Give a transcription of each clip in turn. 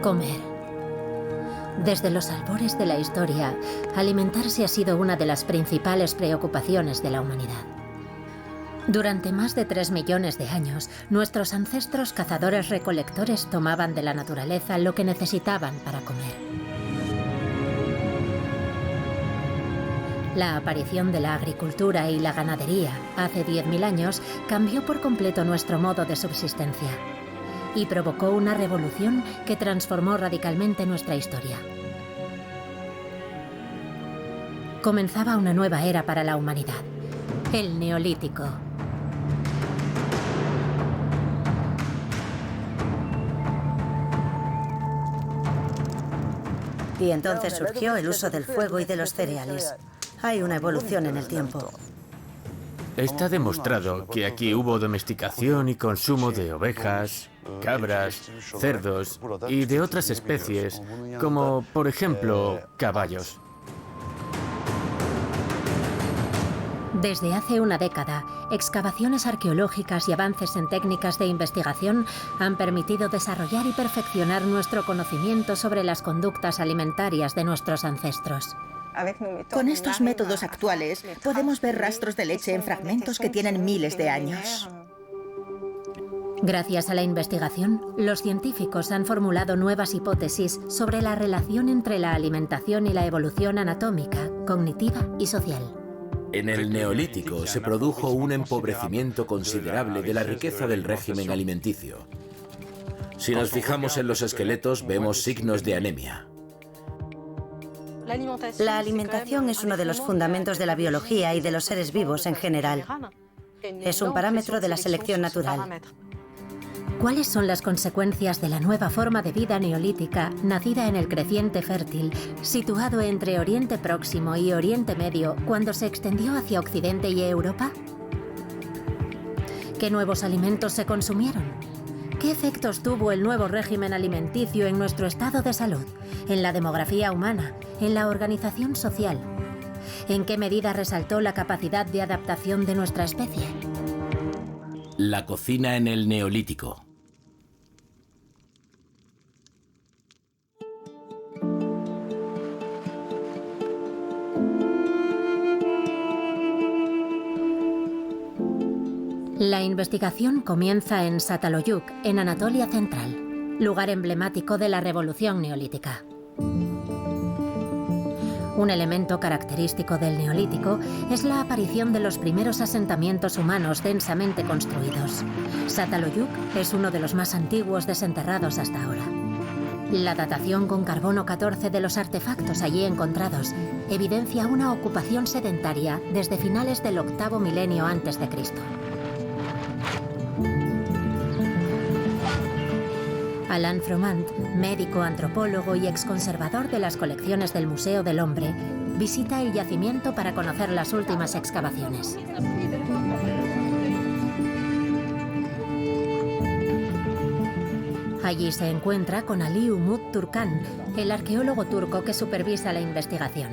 Comer. Desde los albores de la historia, alimentarse ha sido una de las principales preocupaciones de la humanidad. Durante más de 3 millones de años, nuestros ancestros cazadores-recolectores tomaban de la naturaleza lo que necesitaban para comer. La aparición de la agricultura y la ganadería hace 10.000 años cambió por completo nuestro modo de subsistencia y provocó una revolución que transformó radicalmente nuestra historia. Comenzaba una nueva era para la humanidad, el Neolítico. Y entonces surgió el uso del fuego y de los cereales. Hay una evolución en el tiempo. Está demostrado que aquí hubo domesticación y consumo de ovejas, cabras, cerdos y de otras especies, como por ejemplo caballos. Desde hace una década, excavaciones arqueológicas y avances en técnicas de investigación han permitido desarrollar y perfeccionar nuestro conocimiento sobre las conductas alimentarias de nuestros ancestros. Con estos métodos actuales podemos ver rastros de leche en fragmentos que tienen miles de años. Gracias a la investigación, los científicos han formulado nuevas hipótesis sobre la relación entre la alimentación y la evolución anatómica, cognitiva y social. En el Neolítico se produjo un empobrecimiento considerable de la riqueza del régimen alimenticio. Si nos fijamos en los esqueletos, vemos signos de anemia. La alimentación es uno de los fundamentos de la biología y de los seres vivos en general. Es un parámetro de la selección natural. ¿Cuáles son las consecuencias de la nueva forma de vida neolítica nacida en el creciente fértil, situado entre Oriente Próximo y Oriente Medio, cuando se extendió hacia Occidente y Europa? ¿Qué nuevos alimentos se consumieron? ¿Qué efectos tuvo el nuevo régimen alimenticio en nuestro estado de salud, en la demografía humana, en la organización social? ¿En qué medida resaltó la capacidad de adaptación de nuestra especie? La cocina en el Neolítico. La investigación comienza en Çatalhöyük, en Anatolia Central, lugar emblemático de la Revolución Neolítica. Un elemento característico del Neolítico es la aparición de los primeros asentamientos humanos densamente construidos. Çatalhöyük es uno de los más antiguos desenterrados hasta ahora. La datación con carbono 14 de los artefactos allí encontrados evidencia una ocupación sedentaria desde finales del octavo milenio antes de Cristo. Alain Froment, médico, antropólogo y exconservador de las colecciones del Museo del Hombre, visita el yacimiento para conocer las últimas excavaciones. Allí se encuentra con Ali Umut Turkan, el arqueólogo turco que supervisa la investigación.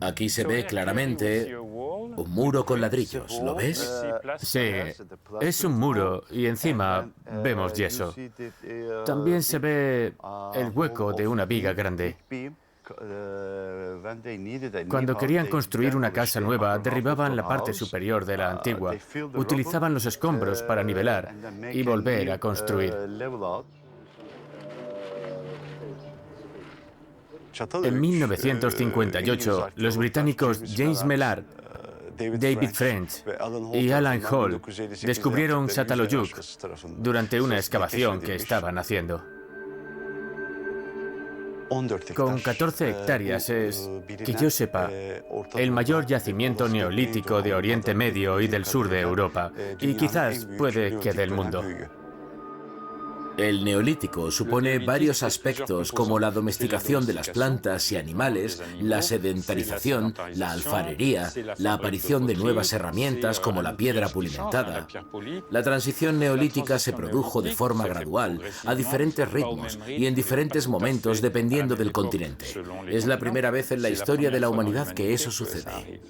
Aquí se ve claramente un muro con ladrillos, ¿lo ves? Sí, es un muro y encima vemos yeso. También se ve el hueco de una viga grande. Cuando querían construir una casa nueva, derribaban la parte superior de la antigua, utilizaban los escombros para nivelar y volver a construir. En 1958, los británicos James Mellard, David French y Alan Hall descubrieron Çatalhöyük durante una excavación que estaban haciendo. Con 14 hectáreas es, que yo sepa, el mayor yacimiento neolítico de Oriente Medio y del sur de Europa, y quizás puede que del mundo. El Neolítico supone varios aspectos como la domesticación de las plantas y animales, la sedentarización, la alfarería, la aparición de nuevas herramientas como la piedra pulimentada. La transición neolítica se produjo de forma gradual, a diferentes ritmos y en diferentes momentos dependiendo del continente. Es la primera vez en la historia de la humanidad que eso sucede.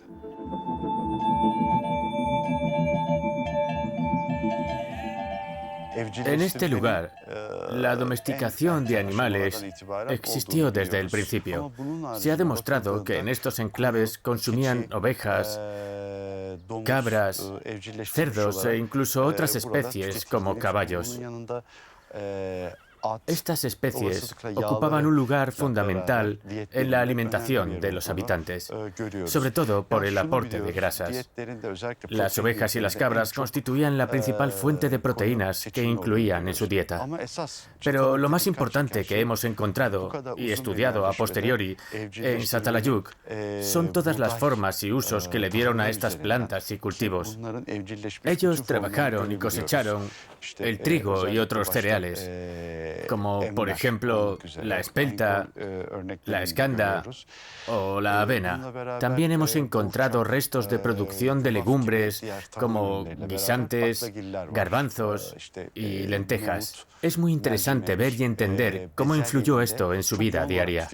En este lugar, la domesticación de animales existió desde el principio. Se ha demostrado que en estos enclaves consumían ovejas, cabras, cerdos e incluso otras especies como caballos. Estas especies ocupaban un lugar fundamental en la alimentación de los habitantes, sobre todo por el aporte de grasas. Las ovejas y las cabras constituían la principal fuente de proteínas que incluían en su dieta. Pero lo más importante que hemos encontrado y estudiado a posteriori en Çatalhöyük son todas las formas y usos que le dieron a estas plantas y cultivos. Ellos trabajaron y cosecharon el trigo y otros cereales, como por ejemplo la espelta, la escanda o la avena. También hemos encontrado restos de producción de legumbres como guisantes, garbanzos y lentejas. Es muy interesante ver y entender cómo influyó esto en su vida diaria.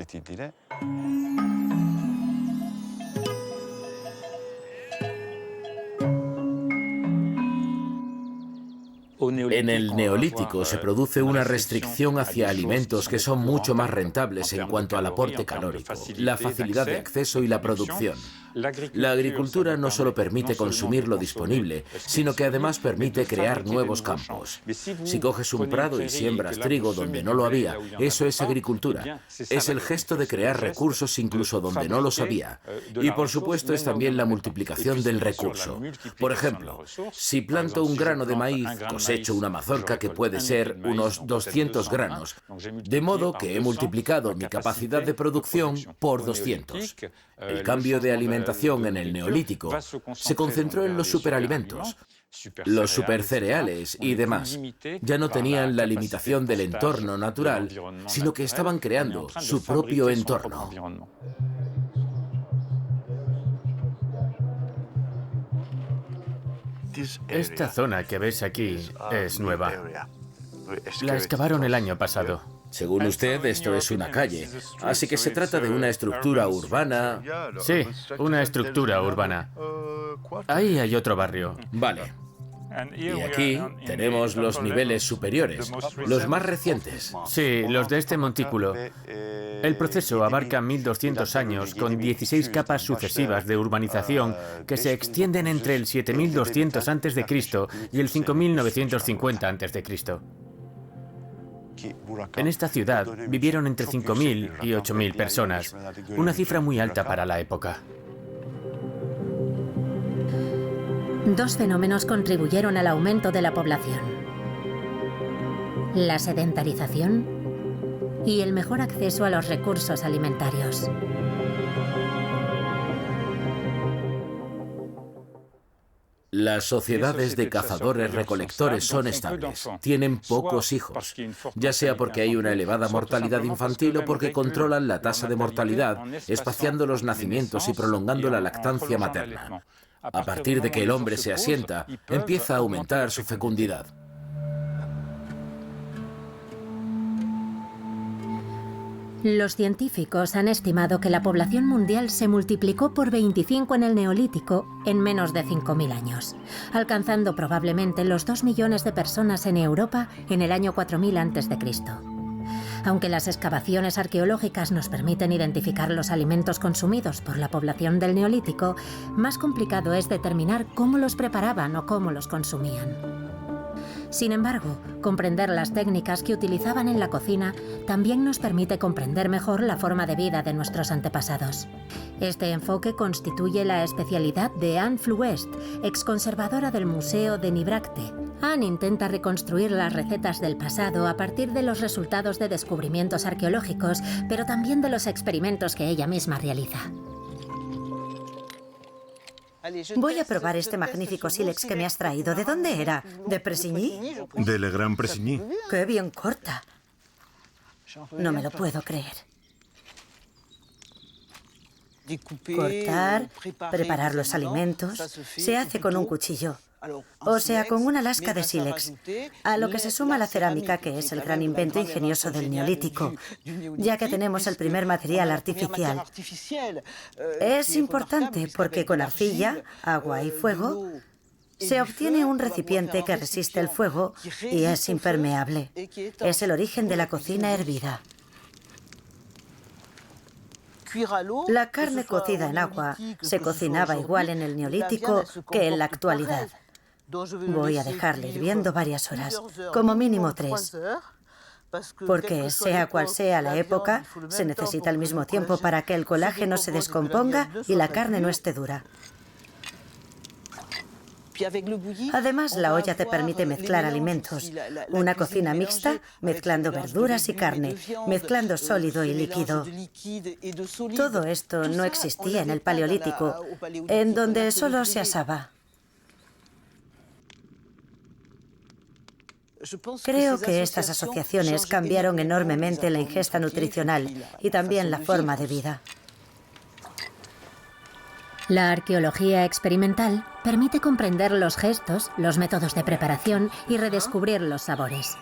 En el Neolítico se produce una restricción hacia alimentos que son mucho más rentables en cuanto al aporte calórico, la facilidad de acceso y la producción. La agricultura no solo permite consumir lo disponible, sino que además permite crear nuevos campos. Si coges un prado y siembras trigo donde no lo había, eso es agricultura. Es el gesto de crear recursos incluso donde no los había. Y por supuesto es también la multiplicación del recurso. Por ejemplo, si planto un grano de maíz, cosecho una mazorca que puede ser unos 200 granos, de modo que he multiplicado mi capacidad de producción por 200. El cambio de alimentación en el Neolítico se concentró en los superalimentos, los supercereales y demás. Ya no tenían la limitación del entorno natural, sino que estaban creando su propio entorno. Esta zona que ves aquí es nueva. La excavaron el año pasado. Según usted, esto es una calle, así que se trata de una estructura urbana. Sí, una estructura urbana. Ahí hay otro barrio. Vale. Y aquí tenemos los niveles superiores, los más recientes. Sí, los de este montículo. El proceso abarca 1200 años con 16 capas sucesivas de urbanización que se extienden entre el 7200 a.C. y el 5950 a.C. En esta ciudad vivieron entre 5.000 y 8.000 personas, una cifra muy alta para la época. Dos fenómenos contribuyeron al aumento de la población: la sedentarización y el mejor acceso a los recursos alimentarios. Las sociedades de cazadores-recolectores son estables, tienen pocos hijos, ya sea porque hay una elevada mortalidad infantil o porque controlan la tasa de mortalidad, espaciando los nacimientos y prolongando la lactancia materna. A partir de que el hombre se asienta, empieza a aumentar su fecundidad. Los científicos han estimado que la población mundial se multiplicó por 25 en el Neolítico en menos de 5.000 años, alcanzando probablemente los 2 millones de personas en Europa en el año 4000 a.C. Aunque las excavaciones arqueológicas nos permiten identificar los alimentos consumidos por la población del Neolítico, más complicado es determinar cómo los preparaban o cómo los consumían. Sin embargo, comprender las técnicas que utilizaban en la cocina también nos permite comprender mejor la forma de vida de nuestros antepasados. Este enfoque constituye la especialidad de Anne Flouest, exconservadora del Museo de Nibracte. Anne intenta reconstruir las recetas del pasado a partir de los resultados de descubrimientos arqueológicos, pero también de los experimentos que ella misma realiza. Voy a probar este magnífico sílex que me has traído. ¿De dónde era? ¿De Pressigny? De Le Grand Pressigny. ¡Qué bien corta! No me lo puedo creer. Cortar, preparar los alimentos, se hace con un cuchillo. O sea, con una lasca de sílex, a lo que se suma la cerámica, que es el gran invento ingenioso del Neolítico, ya que tenemos el primer material artificial. Es importante porque con arcilla, agua y fuego se obtiene un recipiente que resiste el fuego y es impermeable. Es el origen de la cocina hervida. La carne cocida en agua se cocinaba igual en el Neolítico que en la actualidad. Voy a dejarle hirviendo varias horas, como mínimo 3. Porque sea cual sea la época, se necesita el mismo tiempo para que el colágeno se descomponga y la carne no esté dura. Además, la olla te permite mezclar alimentos. Una cocina mixta, mezclando verduras y carne, mezclando sólido y líquido. Todo esto no existía en el Paleolítico, en donde solo se asaba. Creo que estas asociaciones cambiaron enormemente la ingesta nutricional y también la forma de vida. La arqueología experimental permite comprender los gestos, los métodos de preparación y redescubrir los sabores.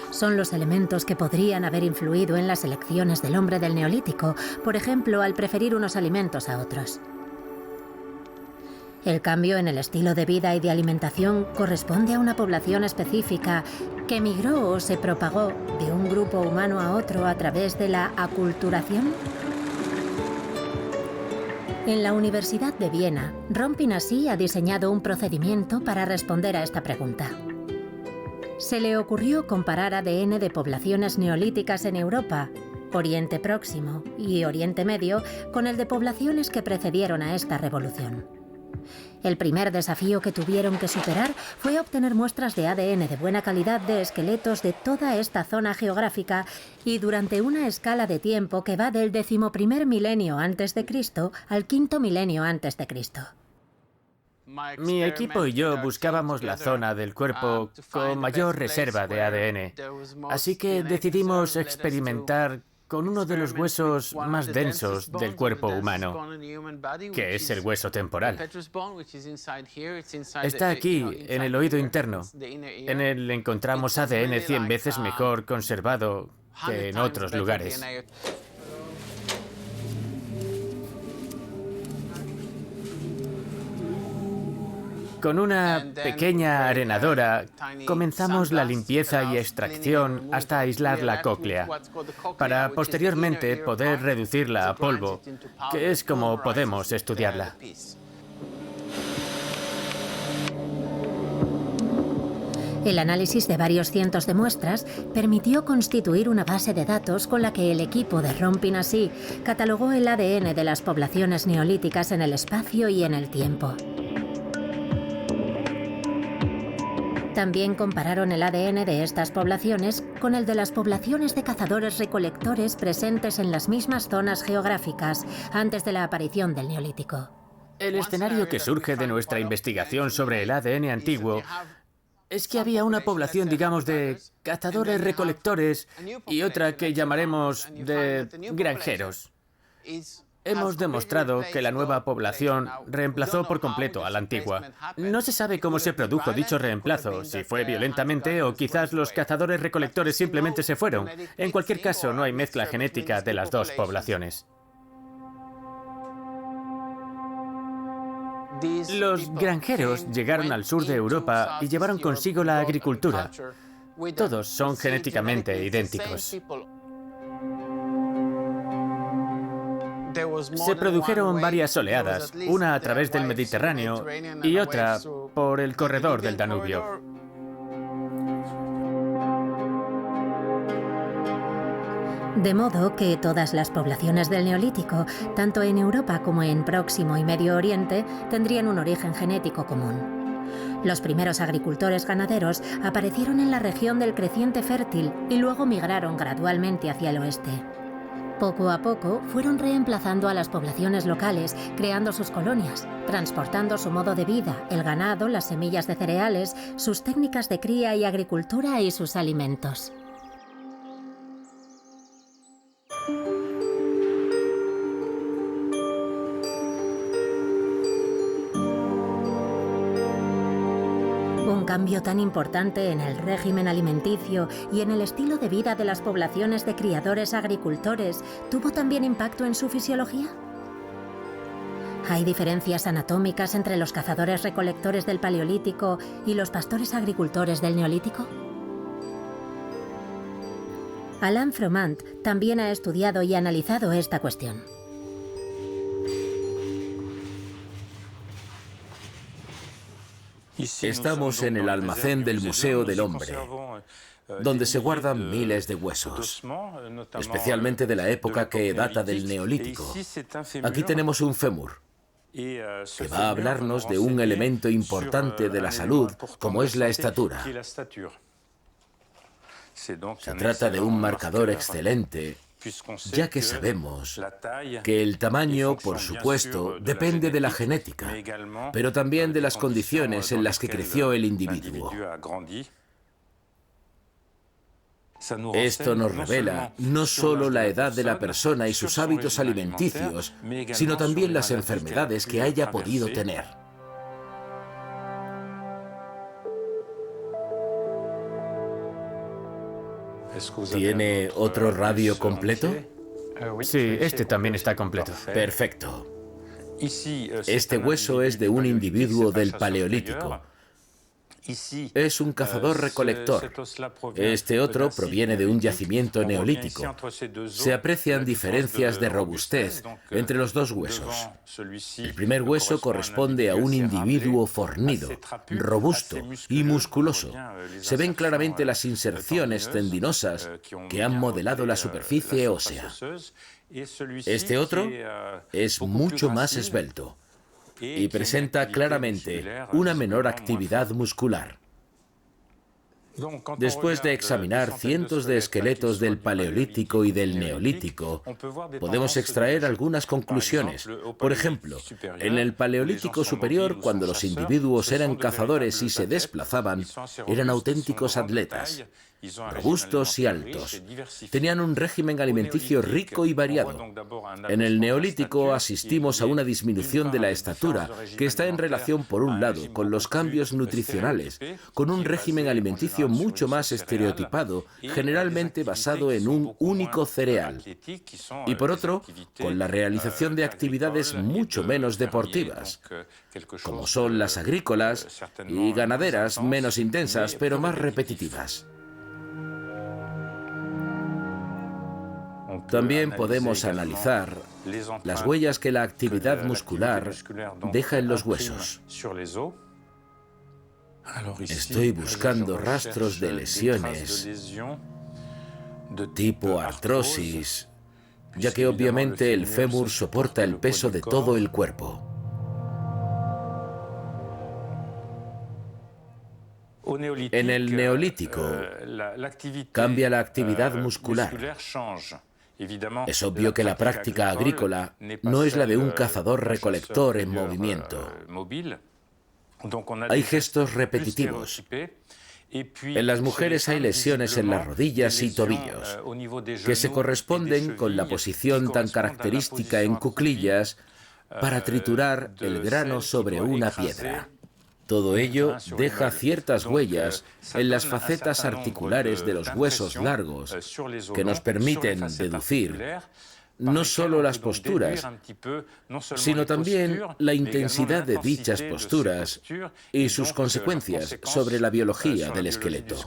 Son los elementos que podrían haber influido en las elecciones del hombre del Neolítico, por ejemplo, al preferir unos alimentos a otros. El cambio en el estilo de vida y de alimentación corresponde a una población específica que migró o se propagó de un grupo humano a otro a través de la aculturación. En la Universidad de Viena, Ron Pinassi ha diseñado un procedimiento para responder a esta pregunta. Se le ocurrió comparar ADN de poblaciones neolíticas en Europa, Oriente Próximo y Oriente Medio con el de poblaciones que precedieron a esta revolución. El primer desafío que tuvieron que superar fue obtener muestras de ADN de buena calidad de esqueletos de toda esta zona geográfica y durante una escala de tiempo que va del 11º milenio antes de Cristo al 5º milenio antes de Cristo. Mi equipo y yo buscábamos la zona del cuerpo con mayor reserva de ADN, así que decidimos experimentar con uno de los huesos más densos del cuerpo humano, que es el hueso temporal. Está aquí, en el oído interno. En él encontramos ADN 100 veces mejor conservado que en otros lugares. Con una pequeña arenadora comenzamos la limpieza y extracción hasta aislar la cóclea, para posteriormente poder reducirla a polvo, que es como podemos estudiarla. El análisis de varios cientos de muestras permitió constituir una base de datos con la que el equipo de Ron Pinassi catalogó el ADN de las poblaciones neolíticas en el espacio y en el tiempo. También compararon el ADN de estas poblaciones con el de las poblaciones de cazadores-recolectores presentes en las mismas zonas geográficas antes de la aparición del Neolítico. El escenario que surge de nuestra investigación sobre el ADN antiguo es que había una población, digamos, de cazadores-recolectores y otra que llamaremos de granjeros. Hemos demostrado que la nueva población reemplazó por completo a la antigua. No se sabe cómo se produjo dicho reemplazo, si fue violentamente o quizás los cazadores-recolectores simplemente se fueron. En cualquier caso, no hay mezcla genética de las dos poblaciones. Los granjeros llegaron al sur de Europa y llevaron consigo la agricultura. Todos son genéticamente idénticos. Se produjeron varias oleadas, una a través del Mediterráneo y otra por el corredor del Danubio. De modo que todas las poblaciones del Neolítico, tanto en Europa como en Próximo y Medio Oriente, tendrían un origen genético común. Los primeros agricultores ganaderos aparecieron en la región del creciente fértil y luego migraron gradualmente hacia el oeste. Poco a poco fueron reemplazando a las poblaciones locales, creando sus colonias, transportando su modo de vida, el ganado, las semillas de cereales, sus técnicas de cría y agricultura y sus alimentos. Un cambio tan importante en el régimen alimenticio y en el estilo de vida de las poblaciones de criadores-agricultores tuvo también impacto en su fisiología. ¿Hay diferencias anatómicas entre los cazadores-recolectores del Paleolítico y los pastores-agricultores del Neolítico? Alain Froment también ha estudiado y analizado esta cuestión. Estamos en el almacén del Museo del Hombre, donde se guardan miles de huesos, especialmente de la época que data del Neolítico. Aquí tenemos un fémur, que va a hablarnos de un elemento importante de la salud, como es la estatura. Se trata de un marcador excelente, ya que sabemos que el tamaño, por supuesto, depende de la genética, pero también de las condiciones en las que creció el individuo. Esto nos revela no solo la edad de la persona y sus hábitos alimenticios, sino también las enfermedades que haya podido tener. ¿Tiene otro radio completo? Sí, este también está completo. Perfecto. Este hueso es de un individuo del Paleolítico. Es un cazador-recolector. Este otro proviene de un yacimiento neolítico. Se aprecian diferencias de robustez entre los dos huesos. El primer hueso corresponde a un individuo fornido, robusto y musculoso. Se ven claramente las inserciones tendinosas que han modelado la superficie ósea. Este otro es mucho más esbelto y presenta claramente una menor actividad muscular. Después de examinar cientos de esqueletos del Paleolítico y del Neolítico, podemos extraer algunas conclusiones. Por ejemplo, en el Paleolítico superior, cuando los individuos eran cazadores y se desplazaban, eran auténticos atletas, robustos y altos. Tenían un régimen alimenticio rico y variado. En el Neolítico asistimos a una disminución de la estatura que está en relación, por un lado, con los cambios nutricionales, con un régimen alimenticio mucho más estereotipado, generalmente basado en un único cereal, y por otro, con la realización de actividades mucho menos deportivas, como son las agrícolas y ganaderas, menos intensas pero más repetitivas. También podemos analizar las huellas que la actividad muscular deja en los huesos. Estoy buscando rastros de lesiones tipo artrosis, ya que obviamente el fémur soporta el peso de todo el cuerpo. En el Neolítico cambia la actividad muscular. Es obvio que la práctica agrícola no es la de un cazador-recolector en movimiento. Hay gestos repetitivos. En las mujeres hay lesiones en las rodillas y tobillos, que se corresponden con la posición tan característica en cuclillas para triturar el grano sobre una piedra. Todo ello deja ciertas huellas en las facetas articulares de los huesos largos que nos permiten deducir no solo las posturas, sino también la intensidad de dichas posturas y sus consecuencias sobre la biología del esqueleto.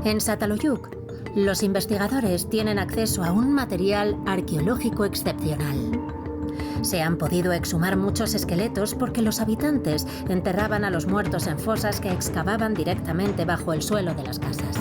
En Çatalhöyük, los investigadores tienen acceso a un material arqueológico excepcional. Se han podido exhumar muchos esqueletos porque los habitantes enterraban a los muertos en fosas que excavaban directamente bajo el suelo de las casas.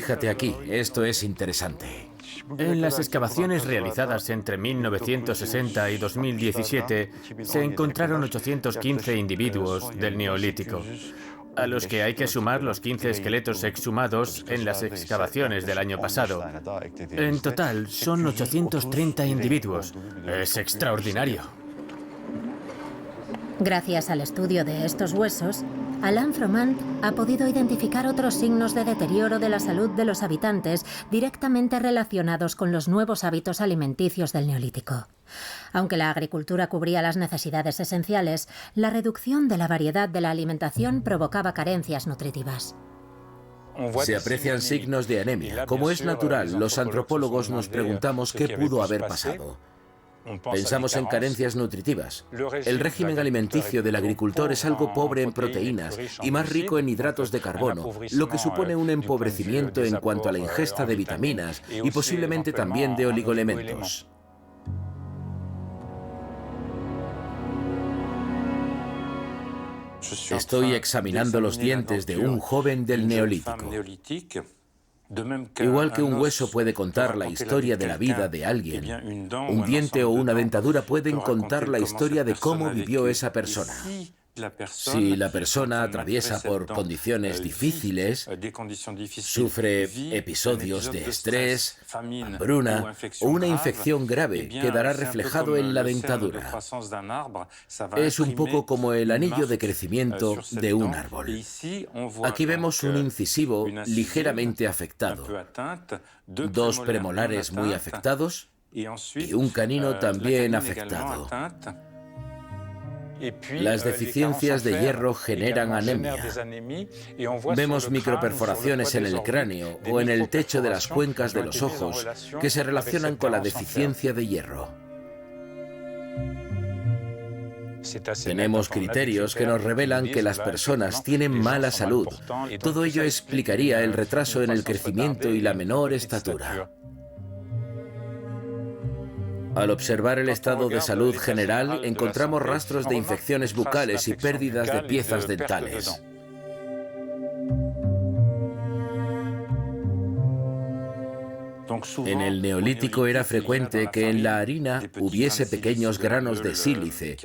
Fíjate aquí, esto es interesante. En las excavaciones realizadas entre 1960 y 2017 se encontraron 815 individuos del Neolítico, a los que hay que sumar los 15 esqueletos exhumados en las excavaciones del año pasado. En total son 830 individuos. Es extraordinario. Gracias al estudio de estos huesos, Alain Froment ha podido identificar otros signos de deterioro de la salud de los habitantes directamente relacionados con los nuevos hábitos alimenticios del Neolítico. Aunque la agricultura cubría las necesidades esenciales, la reducción de la variedad de la alimentación provocaba carencias nutritivas. Se aprecian signos de anemia. Como es natural, los antropólogos nos preguntamos qué pudo haber pasado. Pensamos en carencias nutritivas. El régimen alimenticio del agricultor es algo pobre en proteínas y más rico en hidratos de carbono, lo que supone un empobrecimiento en cuanto a la ingesta de vitaminas y posiblemente también de oligoelementos. Estoy examinando los dientes de un joven del Neolítico. Igual que un hueso puede contar la historia de la vida de alguien, un diente o una dentadura pueden contar la historia de cómo vivió esa persona. Si la persona atraviesa por condiciones difíciles, sufre episodios de estrés, hambruna o una infección grave, quedará reflejado en la dentadura. Es un poco como el anillo de crecimiento de un árbol. Aquí vemos un incisivo ligeramente afectado, dos premolares muy afectados y un canino también afectado. Las deficiencias de hierro generan anemia. Vemos microperforaciones en el cráneo o en el techo de las cuencas de los ojos que se relacionan con la deficiencia de hierro. Tenemos criterios que nos revelan que las personas tienen mala salud. Todo ello explicaría el retraso en el crecimiento y la menor estatura. Al observar el estado de salud general, encontramos rastros de infecciones bucales y pérdidas de piezas dentales. En el Neolítico era frecuente que en la harina hubiese pequeños granos de sílice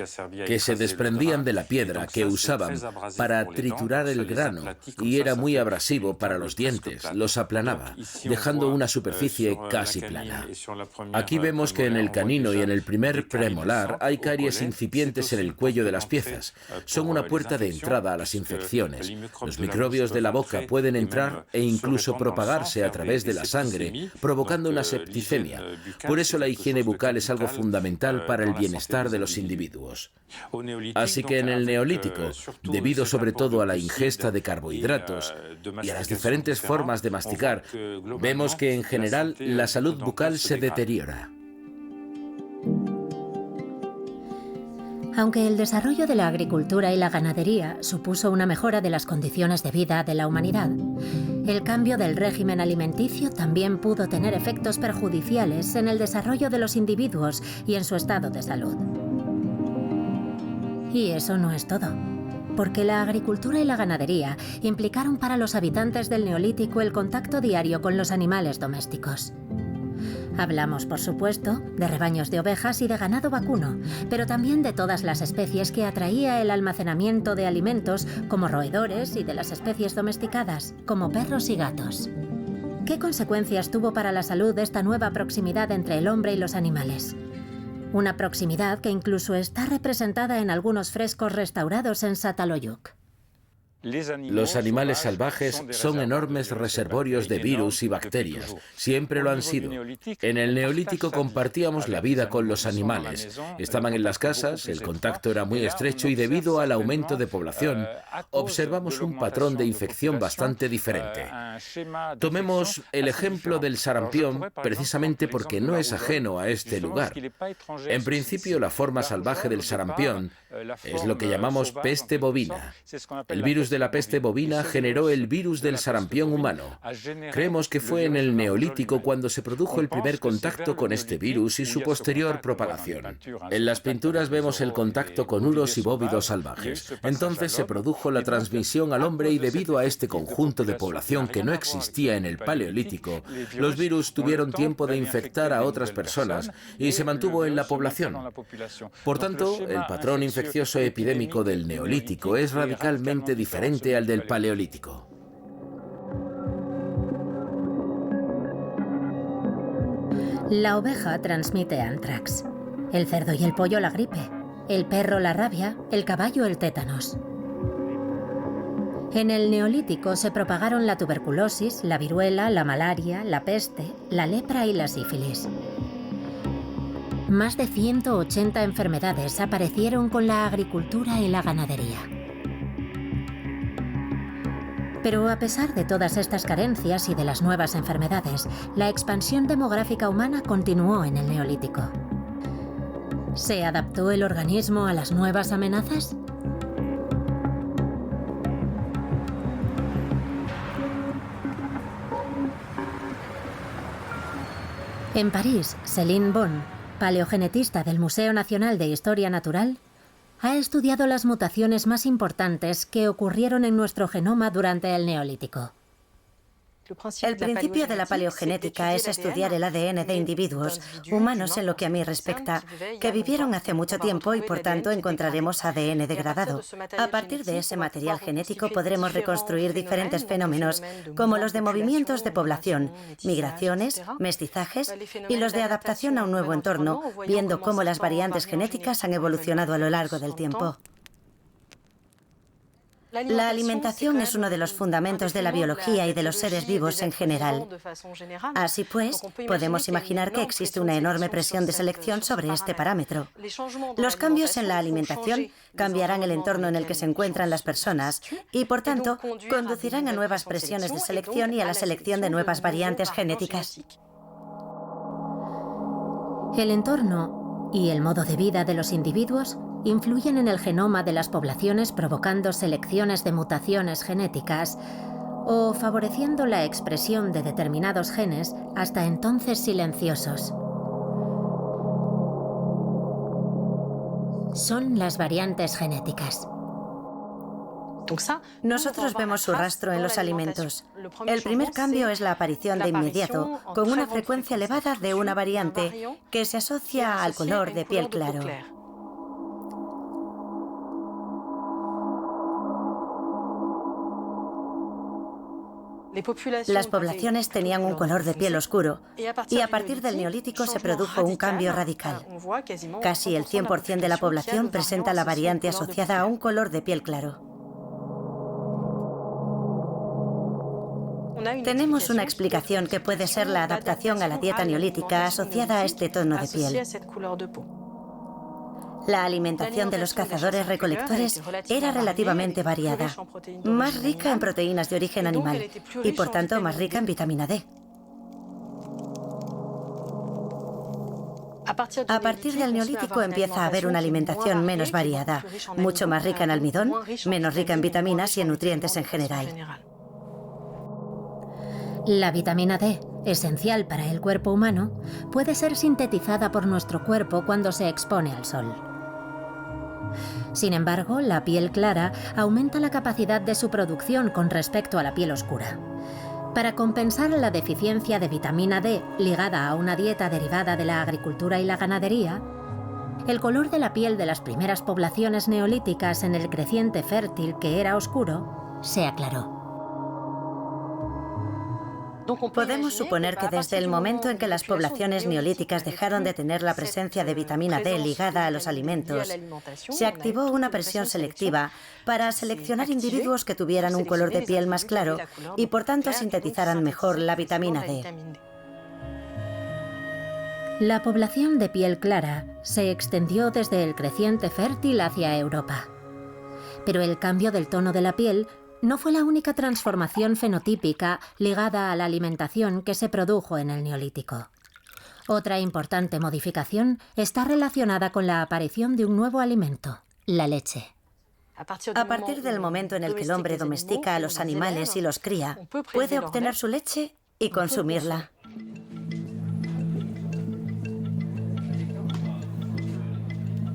que se desprendían de la piedra que usaban para triturar el grano y era muy abrasivo para los dientes, los aplanaba, dejando una superficie casi plana. Aquí vemos que en el canino y en el primer premolar hay caries incipientes en el cuello de las piezas. Son una puerta de entrada a las infecciones. Los microbios de la boca pueden entrar e incluso propagarse a través de la sangre, provocando una septicemia. Por eso la higiene bucal es algo fundamental para el bienestar de los individuos. Así que en el Neolítico, debido sobre todo a la ingesta de carbohidratos y a las diferentes formas de masticar, vemos que en general la salud bucal se deteriora. Aunque el desarrollo de la agricultura y la ganadería supuso una mejora de las condiciones de vida de la humanidad, el cambio del régimen alimenticio también pudo tener efectos perjudiciales en el desarrollo de los individuos y en su estado de salud. Y eso no es todo, porque la agricultura y la ganadería implicaron para los habitantes del Neolítico el contacto diario con los animales domésticos. Hablamos, por supuesto, de rebaños de ovejas y de ganado vacuno, pero también de todas las especies que atraía el almacenamiento de alimentos, como roedores, y de las especies domesticadas, como perros y gatos. ¿Qué consecuencias tuvo para la salud esta nueva proximidad entre el hombre y los animales? Una proximidad que incluso está representada en algunos frescos restaurados en Çatalhöyük. Los animales salvajes son enormes reservorios de virus y bacterias. Siempre lo han sido. En el Neolítico compartíamos la vida con los animales. Estaban en las casas, el contacto era muy estrecho y debido al aumento de población, observamos un patrón de infección bastante diferente. Tomemos el ejemplo del sarampión precisamente porque no es ajeno a este lugar. En principio, la forma salvaje del sarampión es lo que llamamos peste bovina. El virus del de la peste bovina generó el virus del sarampión humano. Creemos que fue en el Neolítico cuando se produjo el primer contacto con este virus y su posterior propagación. En las pinturas vemos el contacto con uros y bóvidos salvajes. Entonces se produjo la transmisión al hombre y debido a este conjunto de población que no existía en el Paleolítico, los virus tuvieron tiempo de infectar a otras personas y se mantuvo en la población. Por tanto, el patrón infeccioso epidémico del Neolítico es radicalmente diferente al del Paleolítico. La oveja transmite anthrax, el cerdo y el pollo la gripe, el perro la rabia, el caballo el tétanos. En el Neolítico se propagaron la tuberculosis, la viruela, la malaria, la peste, la lepra y la sífilis. Más de 180 enfermedades aparecieron con la agricultura y la ganadería. Pero a pesar de todas estas carencias y de las nuevas enfermedades, la expansión demográfica humana continuó en el Neolítico. ¿Se adaptó el organismo a las nuevas amenazas? En París, Céline Bon, paleogenetista del Museo Nacional de Historia Natural, ha estudiado las mutaciones más importantes que ocurrieron en nuestro genoma durante el Neolítico. El principio de la paleogenética es estudiar el ADN de individuos, humanos en lo que a mí respecta, que vivieron hace mucho tiempo y por tanto encontraremos ADN degradado. A partir de ese material genético podremos reconstruir diferentes fenómenos, como los de movimientos de población, migraciones, mestizajes y los de adaptación a un nuevo entorno, viendo cómo las variantes genéticas han evolucionado a lo largo del tiempo. La alimentación es uno de los fundamentos de la biología y de los seres vivos en general. Así pues, podemos imaginar que existe una enorme presión de selección sobre este parámetro. Los cambios en la alimentación cambiarán el entorno en el que se encuentran las personas y, por tanto, conducirán a nuevas presiones de selección y a la selección de nuevas variantes genéticas. El entorno y el modo de vida de los individuos influyen en el genoma de las poblaciones, provocando selecciones de mutaciones genéticas o favoreciendo la expresión de determinados genes hasta entonces silenciosos. Son las variantes genéticas. Nosotros vemos su rastro en los alimentos. El primer cambio es la aparición de inmediato, con una frecuencia elevada de una variante que se asocia al color de piel claro. Las poblaciones tenían un color de piel oscuro y a partir del Neolítico se produjo un cambio radical. Casi el 100% de la población presenta la variante asociada a un color de piel claro. Tenemos una explicación que puede ser la adaptación a la dieta neolítica asociada a este tono de piel. La alimentación de los cazadores-recolectores era relativamente variada, más rica en proteínas de origen animal y, por tanto, más rica en vitamina D. A partir del Neolítico empieza a haber una alimentación menos variada, mucho más rica en almidón, menos rica en vitaminas y en nutrientes en general. La vitamina D, esencial para el cuerpo humano, puede ser sintetizada por nuestro cuerpo cuando se expone al sol. Sin embargo, la piel clara aumenta la capacidad de su producción con respecto a la piel oscura. Para compensar la deficiencia de vitamina D ligada a una dieta derivada de la agricultura y la ganadería, el color de la piel de las primeras poblaciones neolíticas en el creciente fértil, que era oscuro, se aclaró. Podemos suponer que desde el momento en que las poblaciones neolíticas dejaron de tener la presencia de vitamina D ligada a los alimentos, se activó una presión selectiva para seleccionar individuos que tuvieran un color de piel más claro y por tanto sintetizaran mejor la vitamina D. La población de piel clara se extendió desde el creciente fértil hacia Europa. Pero el cambio del tono de la piel no fue la única transformación fenotípica ligada a la alimentación que se produjo en el Neolítico. Otra importante modificación está relacionada con la aparición de un nuevo alimento, la leche. A partir del momento en el que el hombre domestica a los animales y los cría, puede obtener su leche y consumirla.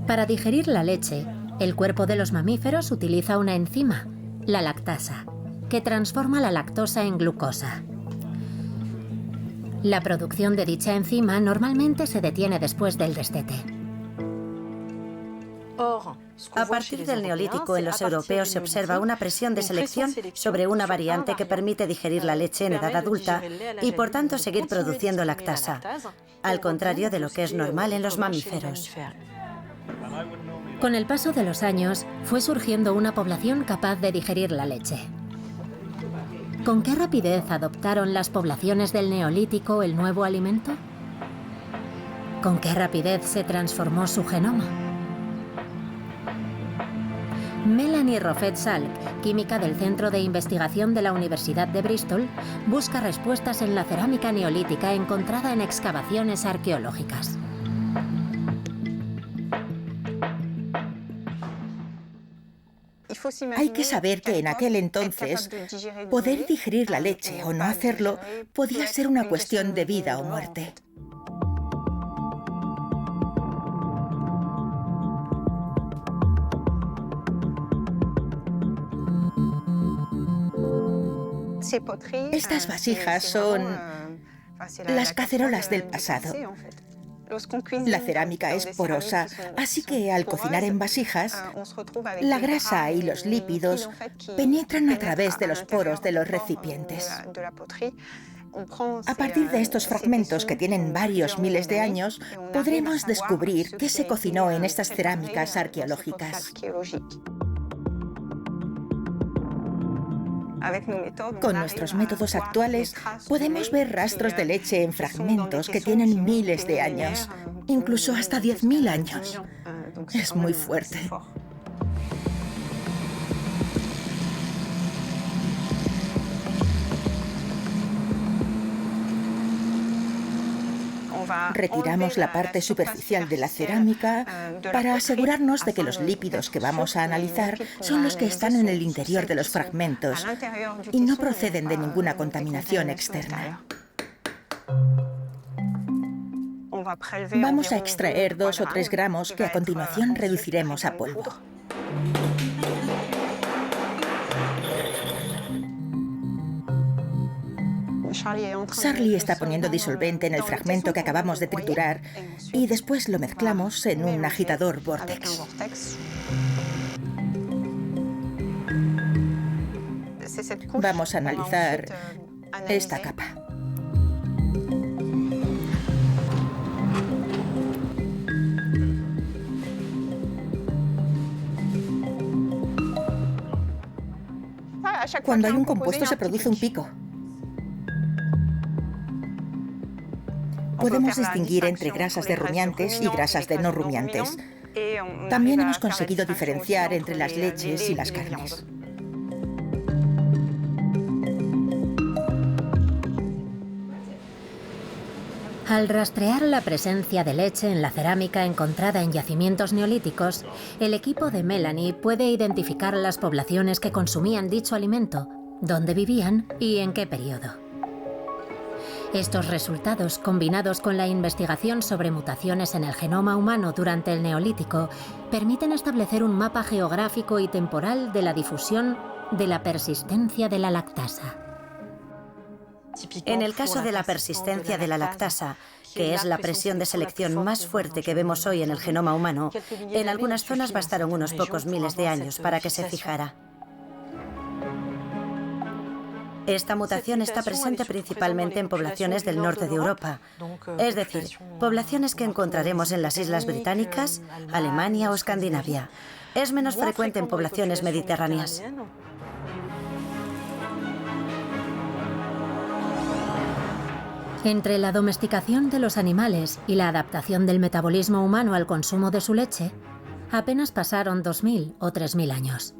Para digerir la leche, el cuerpo de los mamíferos utiliza una enzima, la lactasa, que transforma la lactosa en glucosa. La producción de dicha enzima normalmente se detiene después del destete. A partir del Neolítico, en los europeos se observa una presión de selección sobre una variante que permite digerir la leche en edad adulta y, por tanto, seguir produciendo lactasa, al contrario de lo que es normal en los mamíferos. Con el paso de los años, fue surgiendo una población capaz de digerir la leche. ¿Con qué rapidez adoptaron las poblaciones del Neolítico el nuevo alimento? ¿Con qué rapidez se transformó su genoma? Melanie Roffet-Salk, química del Centro de Investigación de la Universidad de Bristol, busca respuestas en la cerámica neolítica encontrada en excavaciones arqueológicas. Hay que saber que en aquel entonces, poder digerir la leche o no hacerlo podía ser una cuestión de vida o muerte. Estas vasijas son las cacerolas del pasado. La cerámica es porosa, así que al cocinar en vasijas, la grasa y los lípidos penetran a través de los poros de los recipientes. A partir de estos fragmentos, que tienen varios miles de años, podremos descubrir qué se cocinó en estas cerámicas arqueológicas. Con nuestros métodos actuales, podemos ver rastros de leche en fragmentos que tienen miles de años, incluso hasta 10.000 años. Es muy fuerte. Retiramos la parte superficial de la cerámica para asegurarnos de que los lípidos que vamos a analizar son los que están en el interior de los fragmentos y no proceden de ninguna contaminación externa. Vamos a extraer 2 o 3 gramos que a continuación reduciremos a polvo. Charlie está poniendo disolvente en el fragmento que acabamos de triturar y después lo mezclamos en un agitador Vortex. Vamos a analizar esta capa. Cuando hay un compuesto se produce un pico. Podemos distinguir entre grasas de rumiantes y grasas de no rumiantes. También hemos conseguido diferenciar entre las leches y las carnes. Al rastrear la presencia de leche en la cerámica encontrada en yacimientos neolíticos, el equipo de Melanie puede identificar las poblaciones que consumían dicho alimento, dónde vivían y en qué periodo. Estos resultados, combinados con la investigación sobre mutaciones en el genoma humano durante el Neolítico, permiten establecer un mapa geográfico y temporal de la difusión de la persistencia de la lactasa. En el caso de la persistencia de la lactasa, que es la presión de selección más fuerte que vemos hoy en el genoma humano, en algunas zonas bastaron unos pocos miles de años para que se fijara. Esta mutación está presente principalmente en poblaciones del norte de Europa, es decir, poblaciones que encontraremos en las Islas Británicas, Alemania o Escandinavia. Es menos frecuente en poblaciones mediterráneas. Entre la domesticación de los animales y la adaptación del metabolismo humano al consumo de su leche, apenas pasaron 2.000 o 3.000 años.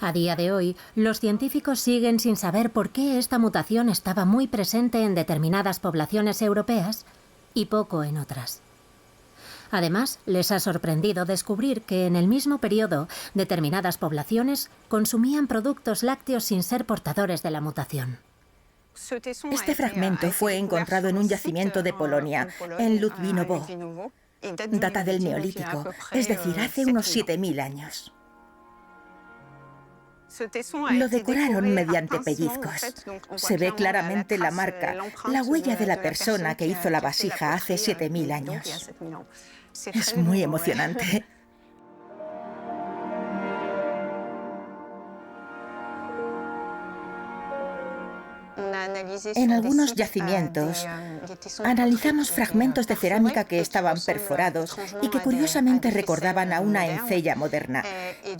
A día de hoy, los científicos siguen sin saber por qué esta mutación estaba muy presente en determinadas poblaciones europeas y poco en otras. Además, les ha sorprendido descubrir que en el mismo periodo determinadas poblaciones consumían productos lácteos sin ser portadores de la mutación. Este fragmento fue encontrado en un yacimiento de Polonia, en Ludwinowo. Data del Neolítico, es decir, hace unos 7000 años. Lo decoraron mediante pellizcos. Se ve claramente la marca, la huella de la persona que hizo la vasija hace 7000 años. Es muy emocionante. En algunos yacimientos analizamos fragmentos de cerámica que estaban perforados y que curiosamente recordaban a una encella moderna.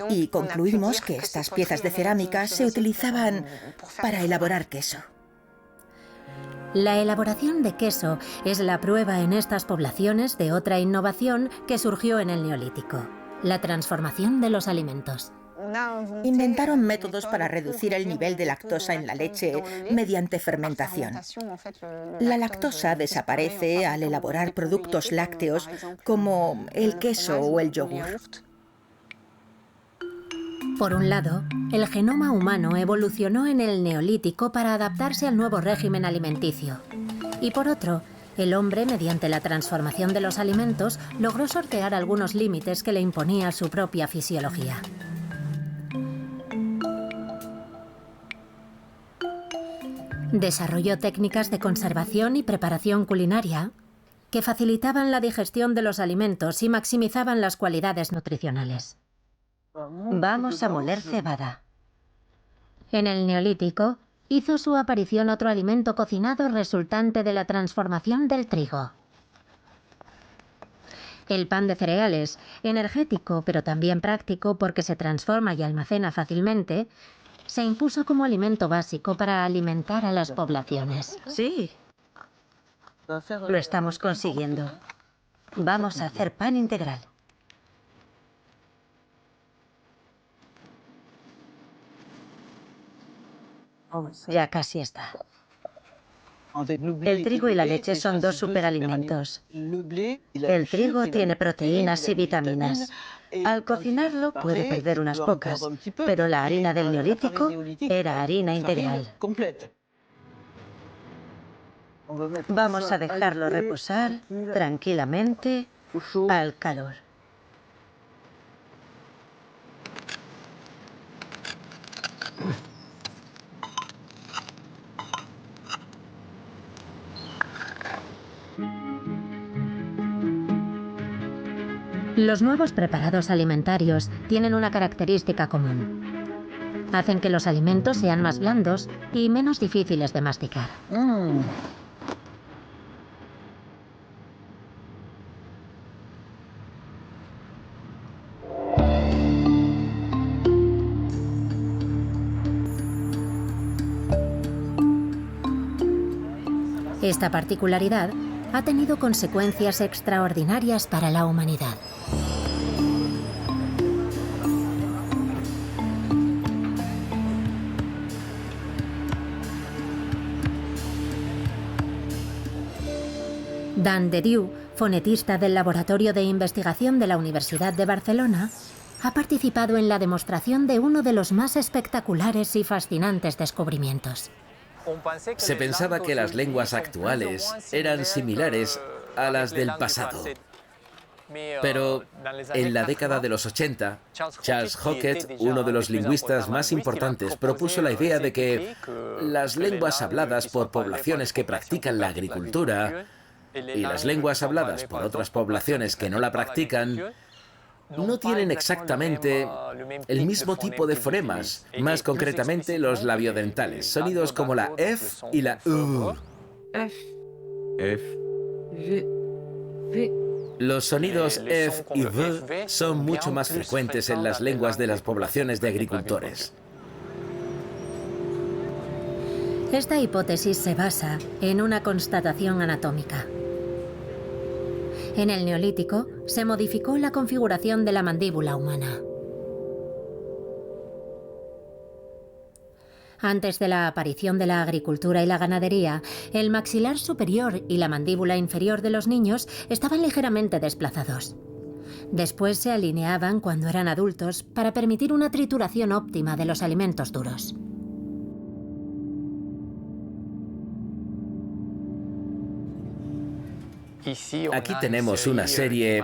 Y concluimos que estas piezas de cerámica se utilizaban para elaborar queso. La elaboración de queso es la prueba en estas poblaciones de otra innovación que surgió en el Neolítico: la transformación de los alimentos. Inventaron métodos para reducir el nivel de lactosa en la leche mediante fermentación. La lactosa desaparece al elaborar productos lácteos como el queso o el yogur. Por un lado, el genoma humano evolucionó en el Neolítico para adaptarse al nuevo régimen alimenticio. Y por otro, el hombre, mediante la transformación de los alimentos, logró sortear algunos límites que le imponía su propia fisiología. Desarrolló técnicas de conservación y preparación culinaria que facilitaban la digestión de los alimentos y maximizaban las cualidades nutricionales. Vamos a moler cebada. En el Neolítico hizo su aparición otro alimento cocinado resultante de la transformación del trigo. El pan de cereales, energético pero también práctico porque se transforma y almacena fácilmente, se impuso como alimento básico para alimentar a las poblaciones. Sí, lo estamos consiguiendo. Vamos a hacer pan integral. Ya casi está. El trigo y la leche son dos superalimentos. El trigo tiene proteínas y vitaminas. Al cocinarlo puede perder unas pocas, pero la harina del Neolítico era harina integral. Vamos a dejarlo reposar tranquilamente al calor. Los nuevos preparados alimentarios tienen una característica común. Hacen que los alimentos sean más blandos y menos difíciles de masticar. Esta particularidad ha tenido consecuencias extraordinarias para la humanidad. Dan de Diu, fonetista del Laboratorio de Investigación de la Universidad de Barcelona, ha participado en la demostración de uno de los más espectaculares y fascinantes descubrimientos. Se pensaba que las lenguas actuales eran similares a las del pasado. Pero en la década de los 80, Charles Hockett, uno de los lingüistas más importantes, propuso la idea de que las lenguas habladas por poblaciones que practican la agricultura y las lenguas habladas por otras poblaciones que no la practican no tienen exactamente el mismo tipo de fonemas, más concretamente los labiodentales, sonidos como la F y la U. Los sonidos F y V son mucho más frecuentes en las lenguas de las poblaciones de agricultores. Esta hipótesis se basa en una constatación anatómica. En el Neolítico se modificó la configuración de la mandíbula humana. Antes de la aparición de la agricultura y la ganadería, el maxilar superior y la mandíbula inferior de los niños estaban ligeramente desplazados. Después se alineaban cuando eran adultos para permitir una trituración óptima de los alimentos duros. Aquí tenemos una serie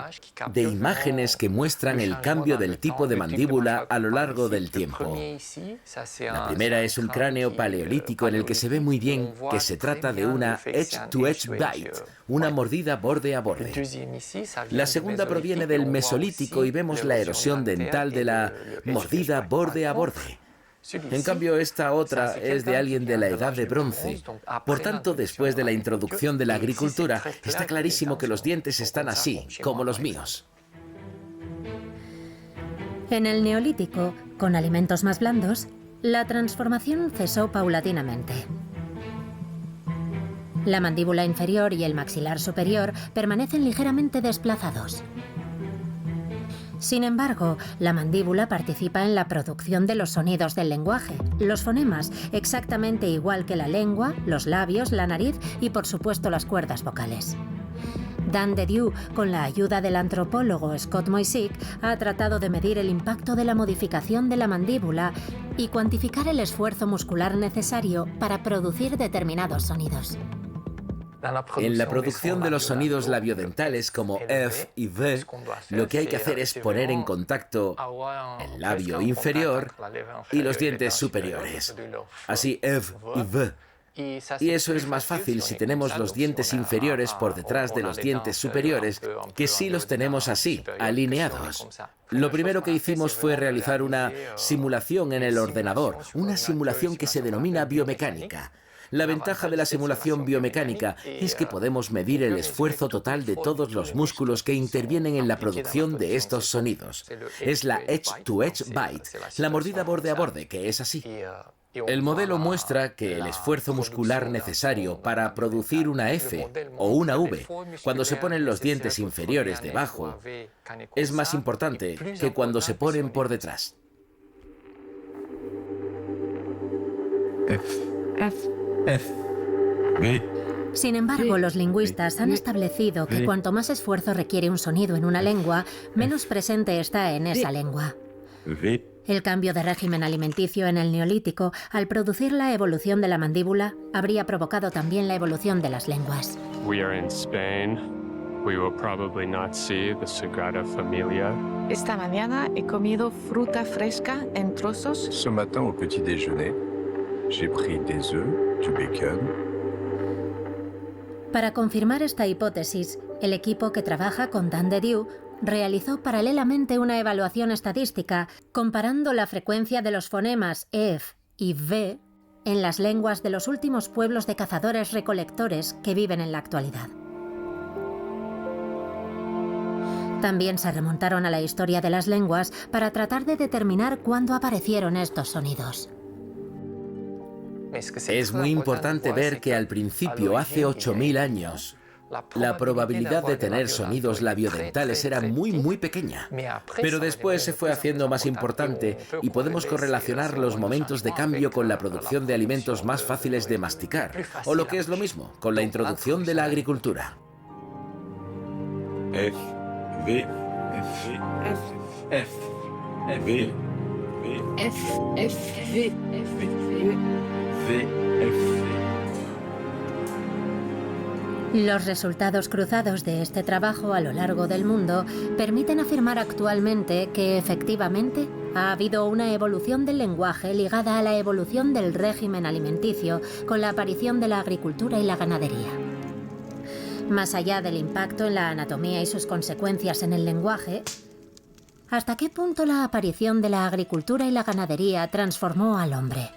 de imágenes que muestran el cambio del tipo de mandíbula a lo largo del tiempo. La primera es un cráneo paleolítico en el que se ve muy bien que se trata de una edge-to-edge bite, una mordida borde a borde. La segunda proviene del Mesolítico y vemos la erosión dental de la mordida borde a borde. En cambio, esta otra es de alguien de la Edad de Bronce. Por tanto, después de la introducción de la agricultura, está clarísimo que los dientes están así, como los míos. En el Neolítico, con alimentos más blandos, la transformación cesó paulatinamente. La mandíbula inferior y el maxilar superior permanecen ligeramente desplazados. Sin embargo, la mandíbula participa en la producción de los sonidos del lenguaje, los fonemas, exactamente igual que la lengua, los labios, la nariz y, por supuesto, las cuerdas vocales. Dan de Dieu, con la ayuda del antropólogo Scott Moysick, ha tratado de medir el impacto de la modificación de la mandíbula y cuantificar el esfuerzo muscular necesario para producir determinados sonidos. En la producción de los sonidos labiodentales como F y V, lo que hay que hacer es poner en contacto el labio inferior y los dientes superiores. Así F y V. Y eso es más fácil si tenemos los dientes inferiores por detrás de los dientes superiores que si los tenemos así, alineados. Lo primero que hicimos fue realizar una simulación en el ordenador, una simulación que se denomina biomecánica. La ventaja de la simulación biomecánica es que podemos medir el esfuerzo total de todos los músculos que intervienen en la producción de estos sonidos. Es la edge-to-edge bite, la mordida borde a borde, que es así. El modelo muestra que el esfuerzo muscular necesario para producir una F o una V cuando se ponen los dientes inferiores debajo es más importante que cuando se ponen por detrás. Sin embargo, los lingüistas han establecido que cuanto más esfuerzo requiere un sonido en una lengua, menos presente está en esa lengua. El cambio de régimen alimenticio en el Neolítico, al producir la evolución de la mandíbula, habría provocado también la evolución de las lenguas. Esta mañana he comido fruta fresca en trozos. Ce matin au petit déjeuner, j'ai pris des œufs, du bacon. Para confirmar esta hipótesis, el equipo que trabaja con Dan de Dieu realizó paralelamente una evaluación estadística comparando la frecuencia de los fonemas F y V en las lenguas de los últimos pueblos de cazadores-recolectores que viven en la actualidad. También se remontaron a la historia de las lenguas para tratar de determinar cuándo aparecieron estos sonidos. Es muy importante ver que al principio, hace 8.000 años, la probabilidad de tener sonidos labiodentales era muy pequeña. Pero después se fue haciendo más importante y podemos correlacionar los momentos de cambio con la producción de alimentos más fáciles de masticar, o lo que es lo mismo, con la introducción de la agricultura. F, V, F, F, F, V, F, F, V, F, V. Los resultados cruzados de este trabajo a lo largo del mundo permiten afirmar actualmente que efectivamente ha habido una evolución del lenguaje ligada a la evolución del régimen alimenticio con la aparición de la agricultura y la ganadería. Más allá del impacto en la anatomía y sus consecuencias en el lenguaje, ¿hasta qué punto la aparición de la agricultura y la ganadería transformó al hombre?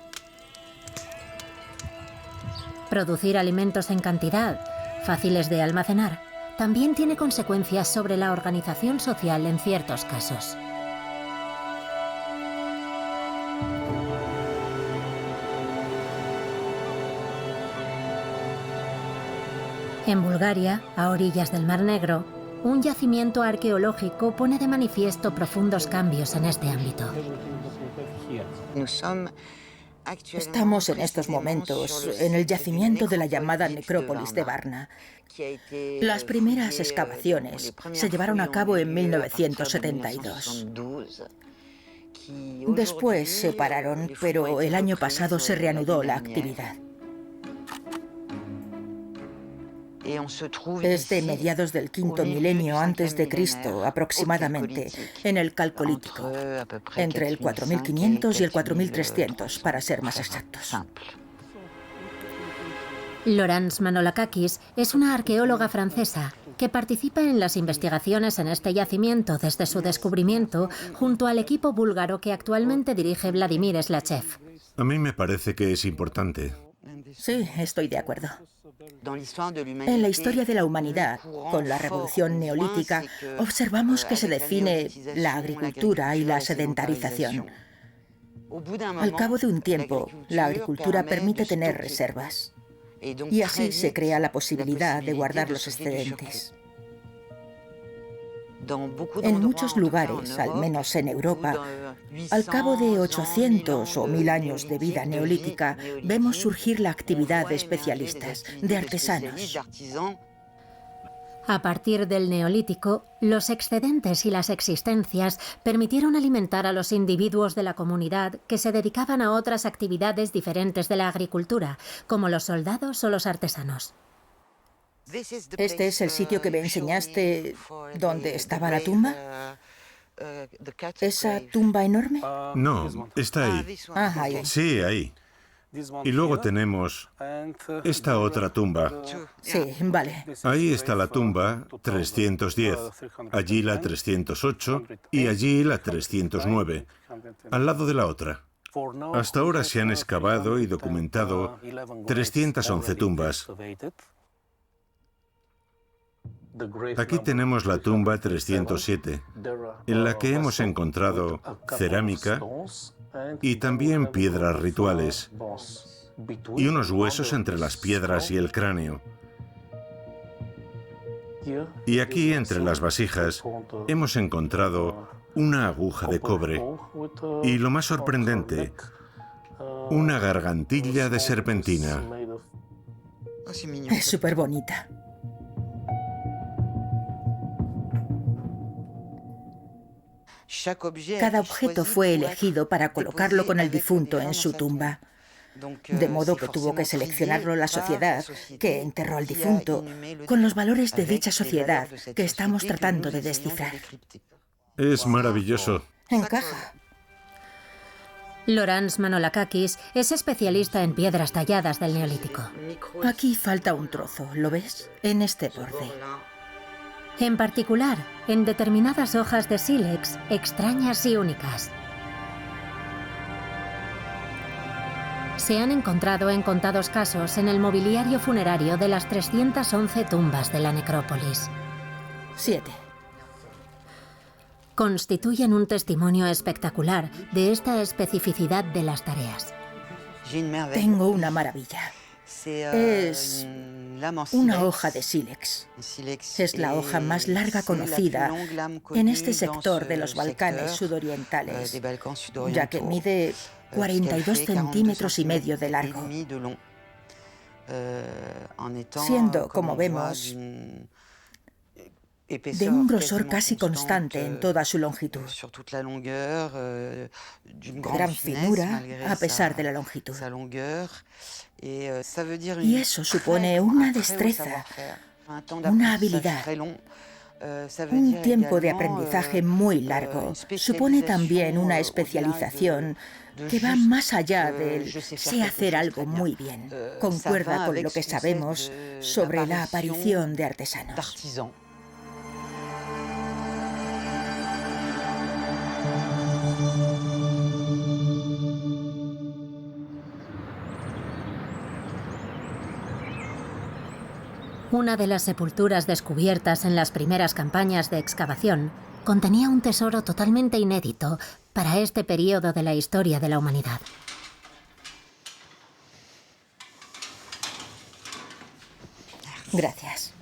Producir alimentos en cantidad, fáciles de almacenar, también tiene consecuencias sobre la organización social en ciertos casos. En Bulgaria, a orillas del Mar Negro, un yacimiento arqueológico pone de manifiesto profundos cambios en este ámbito. Estamos en estos momentos en el yacimiento de la llamada necrópolis de Varna. Las primeras excavaciones se llevaron a cabo en 1972. Después se pararon, pero el año pasado se reanudó la actividad. Es de mediados del quinto milenio antes de Cristo, aproximadamente, en el Calcolítico, entre el 4500 y el 4300, para ser más exactos. Laurence Manolakakis es una arqueóloga francesa que participa en las investigaciones en este yacimiento desde su descubrimiento junto al equipo búlgaro que actualmente dirige Vladimir Slachev. A mí me parece que es importante. Sí, estoy de acuerdo. En la historia de la humanidad, con la revolución neolítica, observamos que se define la agricultura y la sedentarización. Al cabo de un tiempo, la agricultura permite tener reservas. Y así se crea la posibilidad de guardar los excedentes. En muchos lugares, al menos en Europa, al cabo de 800 o 1000 años de vida neolítica, vemos surgir la actividad de especialistas, de artesanos. A partir del Neolítico, los excedentes y las existencias permitieron alimentar a los individuos de la comunidad que se dedicaban a otras actividades diferentes de la agricultura, como los soldados o los artesanos. ¿Este es el sitio que me enseñaste donde estaba la tumba? ¿Esa tumba enorme? No, está ahí. Ah, ahí. Sí, ahí. Y luego tenemos esta otra tumba. Sí, vale. Ahí está la tumba 310, allí la 308 y allí la 309, al lado de la otra. Hasta ahora se han excavado y documentado 311 tumbas. Aquí tenemos la tumba 307, en la que hemos encontrado cerámica y también piedras rituales, y unos huesos entre las piedras y el cráneo. Y aquí, entre las vasijas, hemos encontrado una aguja de cobre y, lo más sorprendente, una gargantilla de serpentina. Es súper bonita. Cada objeto fue elegido para colocarlo con el difunto en su tumba. De modo que tuvo que seleccionarlo la sociedad que enterró al difunto, con los valores de dicha sociedad que estamos tratando de descifrar. Es maravilloso. Encaja. Laurence Manolakakis es especialista en piedras talladas del Neolítico. Aquí falta un trozo, ¿lo ves? En este borde. En particular, en determinadas hojas de sílex extrañas y únicas. Se han encontrado en contados casos en el mobiliario funerario de las 311 tumbas de la necrópolis. 7. Constituyen un testimonio espectacular de esta especificidad de las tareas. Tengo una maravilla. Es una hoja de sílex. Es la hoja más larga conocida en este sector de los Balcanes sudorientales, ya que mide 42 centímetros y medio de largo, siendo, como vemos, de un grosor casi constante en toda su longitud, de gran finura a pesar de la longitud. Y eso supone una destreza, una habilidad, un tiempo de aprendizaje muy largo. Supone también una especialización que va más allá del sé hacer algo muy bien. Concuerda con lo que sabemos sobre la aparición de artesanos. Una de las sepulturas descubiertas en las primeras campañas de excavación contenía un tesoro totalmente inédito para este periodo de la historia de la humanidad. Gracias.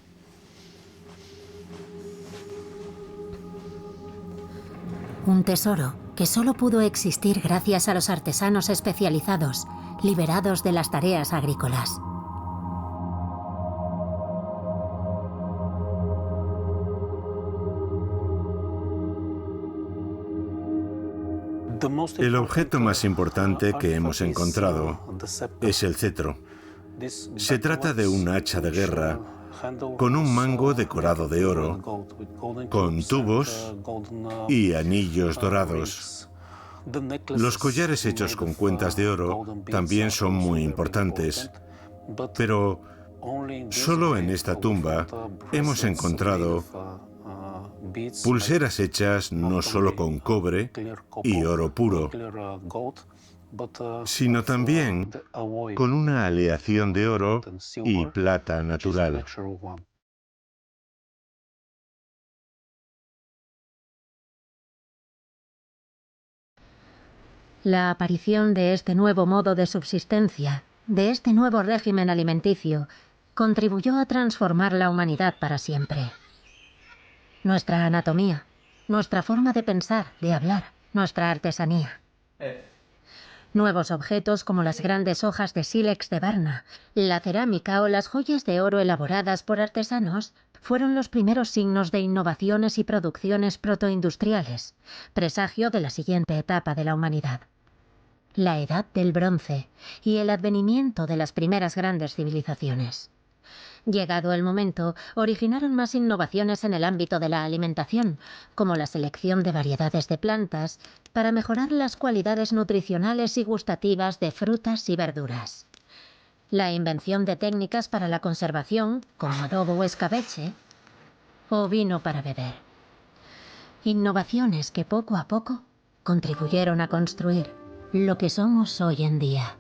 Un tesoro que que solo pudo existir gracias a los artesanos especializados, liberados de las tareas agrícolas. El objeto más importante que hemos encontrado es el cetro. Se trata de un hacha de guerra con un mango decorado de oro, con tubos y anillos dorados. Los collares hechos con cuentas de oro también son muy importantes, pero solo en esta tumba hemos encontrado pulseras hechas no solo con cobre y oro puro, sino también con una aleación de oro y plata natural. La aparición de este nuevo modo de subsistencia, de este nuevo régimen alimenticio, contribuyó a transformar la humanidad para siempre. Nuestra anatomía, nuestra forma de pensar, de hablar, nuestra artesanía. Nuevos objetos como las grandes hojas de sílex de Varna, la cerámica o las joyas de oro elaboradas por artesanos fueron los primeros signos de innovaciones y producciones protoindustriales, presagio de la siguiente etapa de la humanidad. La Edad del Bronce y el advenimiento de las primeras grandes civilizaciones. Llegado el momento, originaron más innovaciones en el ámbito de la alimentación, como la selección de variedades de plantas para mejorar las cualidades nutricionales y gustativas de frutas y verduras. La invención de técnicas para la conservación, como adobo o escabeche, o vino para beber. Innovaciones que poco a poco contribuyeron a construir lo que somos hoy en día.